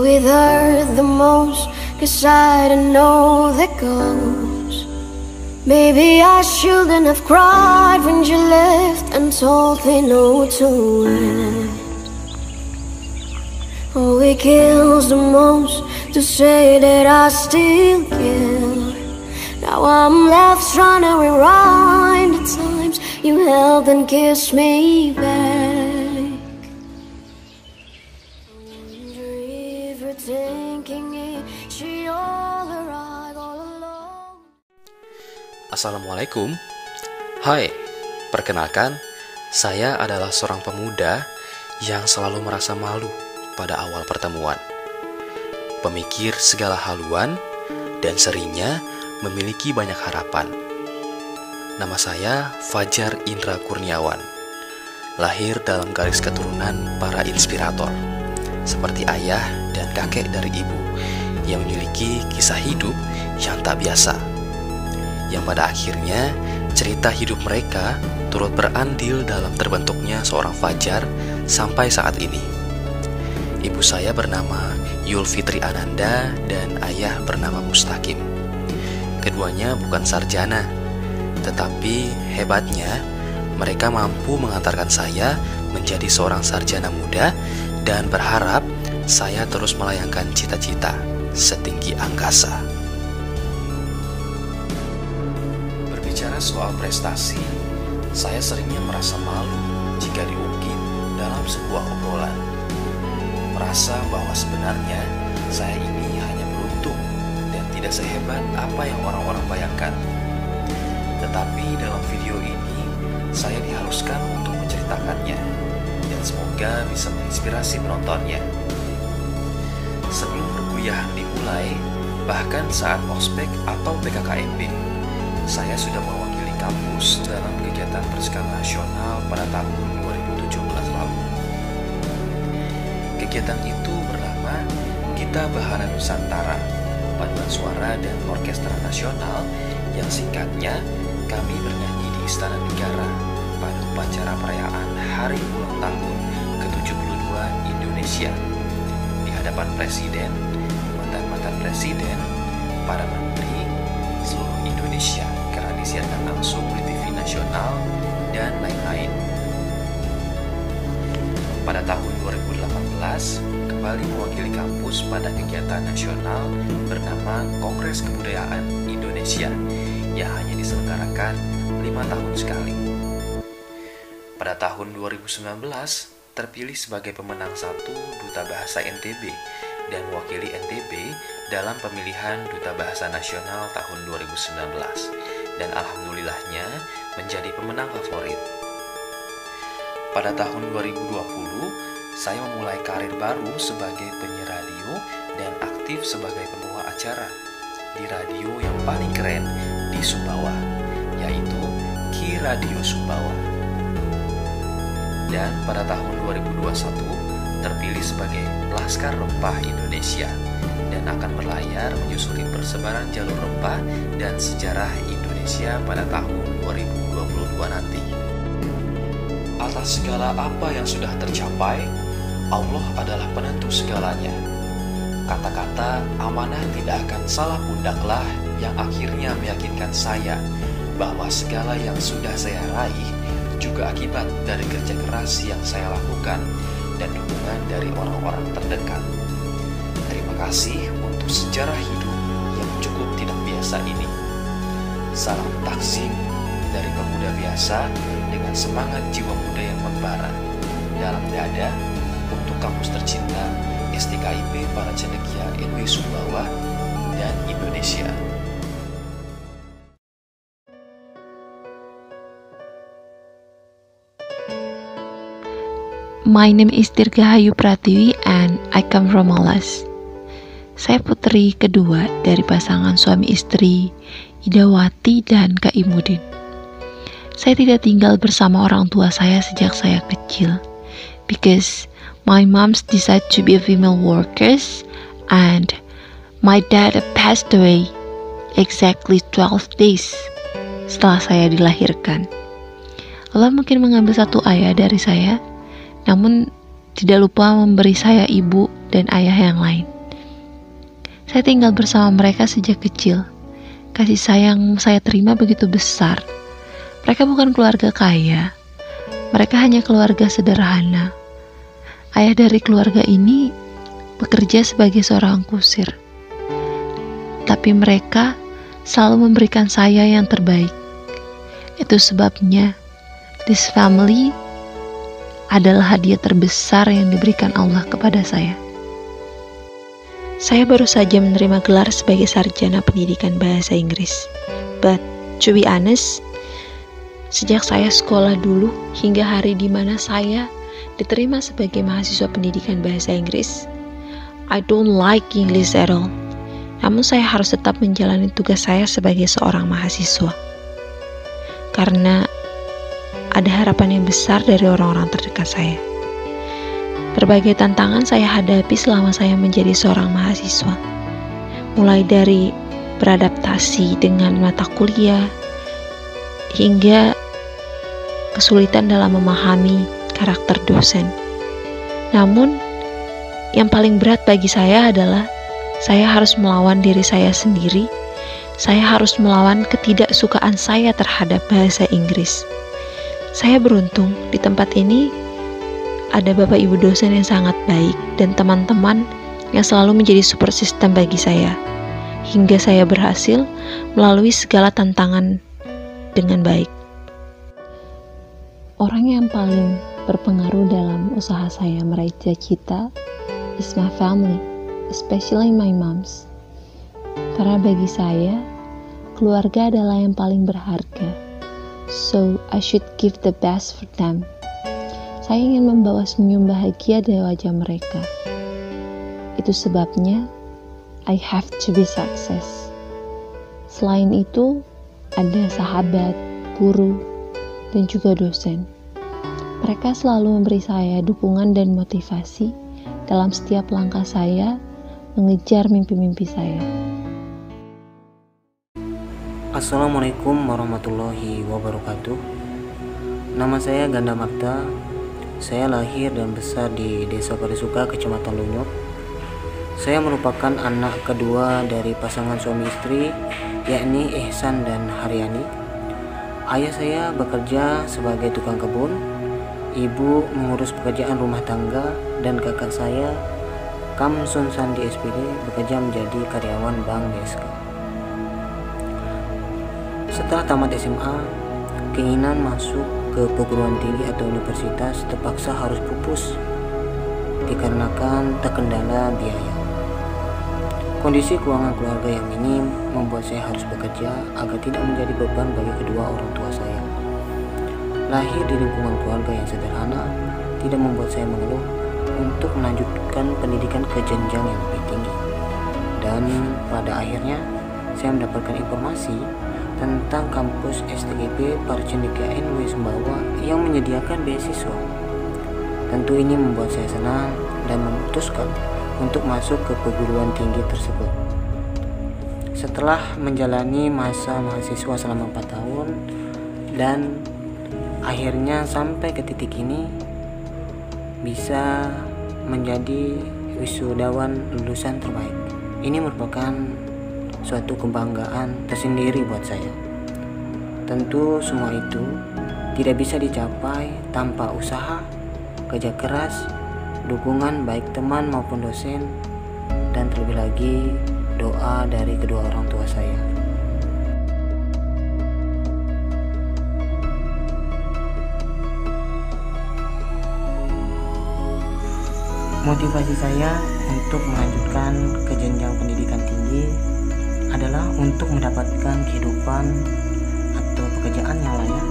with her the most, 'cause I don't know the goes. Maybe I shouldn't have cried when you left and told me no to it. Oh, it kills the most to say that I still care. Now I'm left trying to rewind the times you held and kissed me back. I wonder if you're thinking it, she all arrived all alone. Assalamualaikum. Hai, perkenalkan, saya adalah seorang pemuda yang selalu merasa malu pada awal pertemuan. Pemikir segala haluan dan seringnya memiliki banyak harapan. Nama saya Fajar Indra Kurniawan. Lahir dalam garis keturunan para inspirator, seperti ayah dan kakek dari ibu yang memiliki kisah hidup yang tak biasa, yang pada akhirnya cerita hidup mereka turut berandil dalam terbentuknya seorang Fajar sampai saat ini. Ibu saya bernama Yulfitri Ananda dan ayah bernama Mustaqim. Keduanya bukan sarjana, tetapi hebatnya mereka mampu mengantarkan saya menjadi seorang sarjana muda dan berharap saya terus melayangkan cita-cita setinggi angkasa. Berbicara soal prestasi, saya seringnya merasa malu jika diungkit dalam sebuah obrolan. Merasa bahwa sebenarnya saya ini hanya beruntung dan tidak sehebat apa yang orang-orang bayangkan. Tetapi dalam video ini saya diharuskan untuk menceritakannya dan semoga bisa menginspirasi penontonnya. Sebelum perkuliahan dimulai, bahkan saat ospek atau PKKMB, saya sudah mewakili kampus dalam kegiatan berskala nasional pada tahun 2017 lalu. Kegiatan itu bernama Gita Bahana Nusantara, paduan suara dan orkestra nasional, yang singkatnya kami bernyanyi di Istana Negara pada upacara perayaan Hari Ulang Tahun ke-72 Indonesia di hadapan Presiden, mantan-mantan Presiden, para menteri, seluruh Indonesia, karena disiarkan langsung di TV nasional dan lain-lain. Pada tahun 2018, kembali mewakili kampus pada kegiatan nasional bernama Kongres Kebudayaan Indonesia yang hanya diselenggarakan 5 tahun sekali. Pada tahun 2019, terpilih sebagai pemenang 1 Duta Bahasa NTB dan mewakili NTB dalam pemilihan Duta Bahasa Nasional tahun 2019 dan alhamdulillahnya menjadi pemenang favorit. Pada tahun 2020, saya memulai karir baru sebagai penyiar radio dan aktif sebagai pembawa acara di radio yang paling keren di Sumbawa, yaitu Ki Radio Sumbawa. Dan pada tahun 2021, terpilih sebagai Laskar Rempah Indonesia dan akan berlayar menyusuri persebaran jalur rempah dan sejarah Indonesia pada tahun 2022 nanti. Atas segala apa yang sudah tercapai, Allah adalah penentu segalanya. Kata-kata amanah tidak akan salah pundaklah yang akhirnya meyakinkan saya bahwa segala yang sudah saya raih juga akibat dari kerja keras yang saya lakukan dan dukungan dari orang-orang terdekat. Terima kasih untuk sejarah hidup yang cukup tidak biasa ini. Salam takzim dari pemuda biasa dengan semangat jiwa muda yang membara dalam dada untuk kampus tercinta STKIP para cendekia NW Sumbawa dan Indonesia. My name is Dirgahayu Pratiwi and I come from Malas. Saya putri kedua dari pasangan suami istri Idawati dan Kak Imudin. Saya tidak tinggal bersama orang tua saya sejak saya kecil because my mom decided to be a female worker and my dad passed away exactly 12 days setelah saya dilahirkan. Allah mungkin mengambil satu ayah dari saya, namun tidak lupa memberi saya ibu dan ayah yang lain. Saya tinggal bersama mereka sejak kecil. Kasih sayang saya terima begitu besar. Mereka bukan keluarga kaya. Mereka hanya keluarga sederhana. Ayah dari keluarga ini bekerja sebagai seorang kusir. Tapi mereka selalu memberikan saya yang terbaik. Itu sebabnya this family adalah hadiah terbesar yang diberikan Allah kepada saya. Saya baru saja menerima gelar sebagai sarjana pendidikan bahasa Inggris. But to be honest, sejak saya sekolah dulu hingga hari di mana saya diterima sebagai mahasiswa pendidikan bahasa Inggris, I don't like English at all. Namun saya harus tetap menjalani tugas saya sebagai seorang mahasiswa. Karena ada harapan yang besar dari orang-orang terdekat saya. Berbagai tantangan saya hadapi selama saya menjadi seorang mahasiswa. Mulai dari beradaptasi dengan mata kuliah, hingga kesulitan dalam memahami karakter dosen. Namun, yang paling berat bagi saya adalah saya harus melawan diri saya sendiri. Saya harus melawan ketidaksukaan saya terhadap bahasa Inggris. Saya beruntung di tempat ini ada bapak ibu dosen yang sangat baik dan teman-teman yang selalu menjadi support system bagi saya. Hingga saya berhasil melalui segala tantangan dengan baik. Orang yang paling berpengaruh dalam usaha saya meraih cita-cita is my family. Especially my moms. Karena bagi saya, keluarga adalah yang paling berharga. So, I should give the best for them. Saya ingin membawa senyum bahagia dari wajah mereka. Itu sebabnya, I have to be success. Selain itu, ada sahabat, guru, dan juga dosen. Mereka selalu memberi saya dukungan dan motivasi dalam setiap langkah saya mengejar mimpi-mimpi saya. Assalamualaikum warahmatullahi wabarakatuh. Nama saya Ganda Marta. Saya lahir dan besar di Desa Parisuka, Kecamatan Lunyuk. Saya merupakan anak kedua dari pasangan suami istri, yakni Ihsan dan Haryani. Ayah saya bekerja sebagai tukang kebun, ibu mengurus pekerjaan rumah tangga, dan kakak saya Kamsun Sandi SPD bekerja menjadi karyawan Bank BSK. Setelah tamat SMA, keinginan masuk ke perguruan tinggi atau universitas terpaksa harus pupus dikarenakan terkendala biaya. Kondisi keuangan keluarga yang minim membuat saya harus bekerja agar tidak menjadi beban bagi kedua orang tua saya. Lahir di lingkungan keluarga yang sederhana tidak membuat saya mengeluh untuk melanjutkan pendidikan ke jenjang yang lebih tinggi. Dan pada akhirnya saya mendapatkan informasi tentang kampus STGP Parcendekia NW Sumbawa yang menyediakan beasiswa. Tentu ini membuat saya senang dan memutuskan untuk masuk ke perguruan tinggi tersebut. Setelah menjalani masa mahasiswa selama 4 tahun dan akhirnya sampai ke titik ini, bisa menjadi wisudawan lulusan terbaik. Ini merupakan suatu kebanggaan tersendiri buat saya. Tentu semua itu tidak bisa dicapai tanpa usaha, kerja keras, dukungan baik teman maupun dosen, dan terlebih lagi doa dari kedua orang tua saya. Motivasi saya untuk melanjutkan ke jenjang pendidikan tinggi adalah untuk mendapatkan kehidupan atau pekerjaan yang layak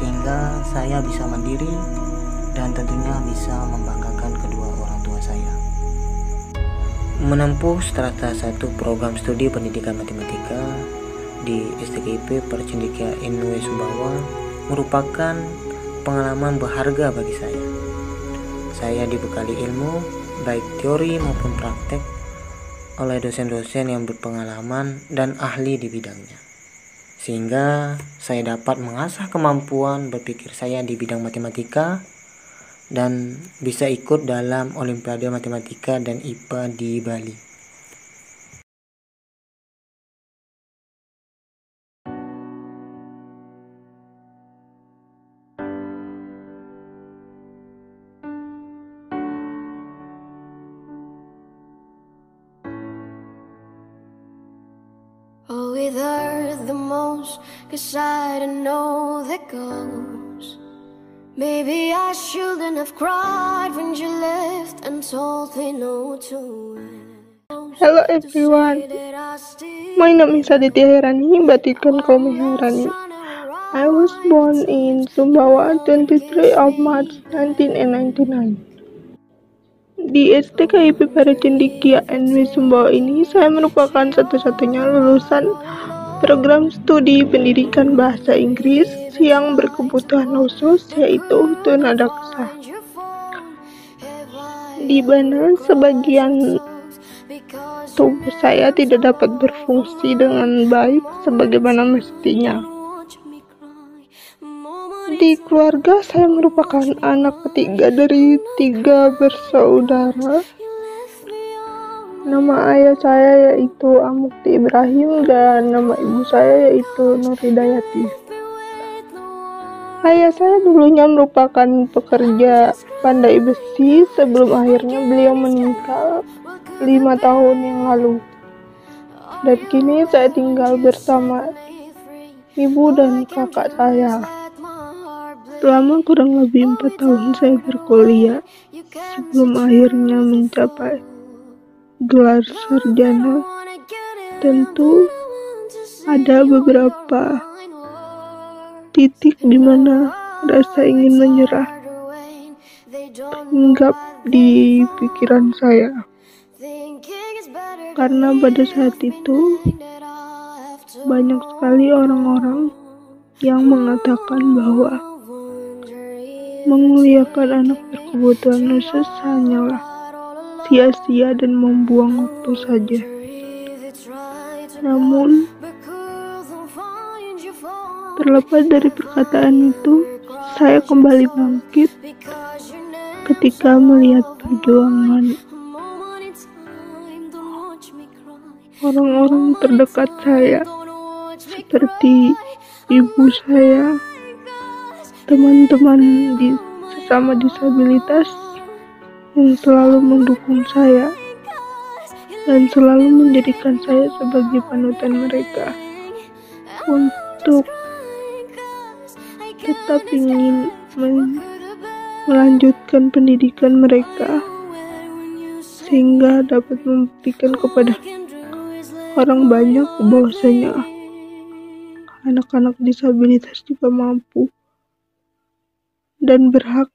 sehingga saya bisa mandiri dan tentunya bisa membanggakan kedua orang tua saya. Menempuh strata 1 program studi pendidikan matematika di STGP Parcendekia NW Sumbawa merupakan pengalaman berharga bagi saya. Saya dibekali ilmu baik teori maupun praktek oleh dosen-dosen yang berpengalaman dan ahli di bidangnya, sehingga saya dapat mengasah kemampuan berpikir saya di bidang matematika dan bisa ikut dalam Olimpiade Matematika dan IPA di Bali. Oh, it hurt the most, 'cause I don't know that goes. Maybe I shouldn't have cried when you left and told me no to it. Hello everyone, my name is Aditya Herani, Batikan Kaum Herani. I was born in Sumbawa 23 of March 1999. Di STKIP Paracendikia NW Sumbawa ini, saya merupakan satu-satunya lulusan program studi pendidikan bahasa Inggris yang berkebutuhan khusus, yaitu tunadaksa, di mana sebagian tubuh saya tidak dapat berfungsi dengan baik sebagaimana mestinya. Di keluarga, saya merupakan anak ketiga dari 3 bersaudara. Nama ayah saya yaitu Amukti Ibrahim dan nama ibu saya yaitu Nur Hidayati. Ayah saya dulunya merupakan pekerja pandai besi sebelum akhirnya beliau meninggal 5 tahun yang lalu. Dan kini saya tinggal bersama ibu dan kakak saya. Selama kurang lebih 4 tahun saya berkuliah sebelum akhirnya mencapai gelar sarjana. Tentu ada beberapa titik di mana rasa ingin menyerah hinggap di pikiran saya. Karena pada saat itu banyak sekali orang-orang yang mengatakan bahwa menguliakan anak berkebutuhan khusus hanyalah sia-sia dan membuang waktu saja. Namun, terlepas dari perkataan itu, saya kembali bangkit ketika melihat perjuangan orang-orang terdekat saya, seperti ibu saya, teman-teman sesama disabilitas yang selalu mendukung saya dan selalu menjadikan saya sebagai panutan mereka untuk tetap ingin melanjutkan pendidikan mereka sehingga dapat membuktikan kepada orang banyak bahwasanya anak-anak disabilitas juga mampu dan berhak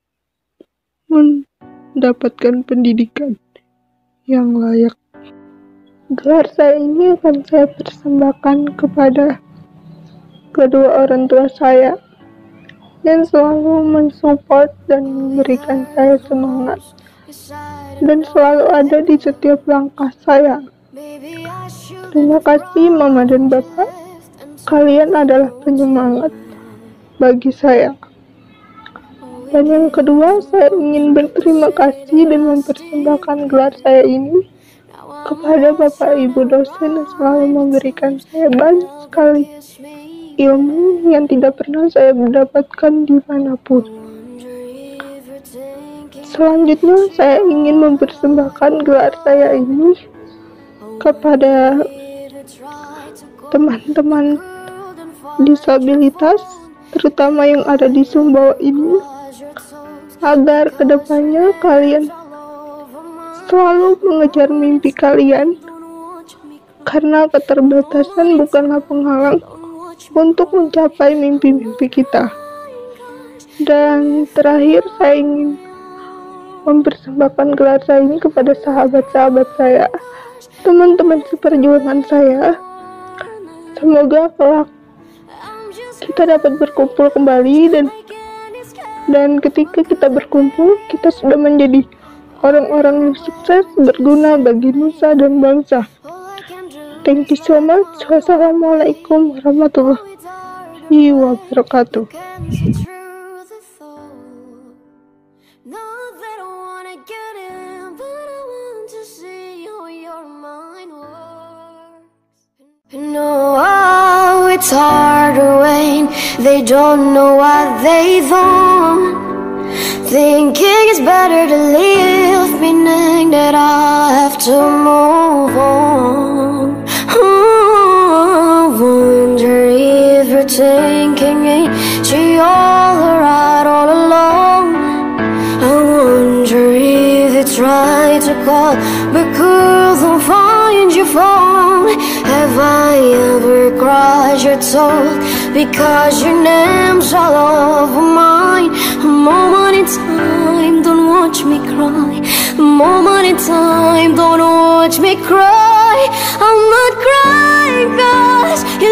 mendapatkan pendidikan yang layak. Gelar saya ini akan saya persembahkan kepada kedua orang tua saya yang selalu mensupport dan memberikan saya semangat dan selalu ada di setiap langkah saya. Terima kasih Mama dan Bapak, kalian adalah penyemangat bagi saya. Dan yang kedua, saya ingin berterima kasih dan mempersembahkan gelar saya ini kepada Bapak Ibu dosen yang selalu memberikan saya banyak sekali ilmu yang tidak pernah saya mendapatkan dimanapun. Selanjutnya, saya ingin mempersembahkan gelar saya ini kepada teman-teman disabilitas, terutama yang ada di Sumbawa ini, agar kedepannya kalian selalu mengejar mimpi kalian, karena keterbatasan bukanlah penghalang untuk mencapai mimpi-mimpi kita. Dan terakhir, saya ingin mempersembahkan gelar saya ini kepada sahabat-sahabat saya, teman-teman seperjuangan saya. Semoga kelak kita dapat berkumpul kembali dan ketika kita berkumpul, kita sudah menjadi orang-orang yang sukses, berguna bagi nusa dan bangsa. Thank you so much. Wassalamualaikum warahmatullahi wabarakatuh. it's harder when they don't know what they've done. Thinking it's better to leave, meaning that I have to move on. I wonder if you're thinking, ain't she all right all alone? I wonder if you try to call but couldn't find your phone. Have I ever crossed your toes because your name's all over mine? A moment in time, don't watch me cry. A moment in time, don't watch me cry. I'm not crying 'cause you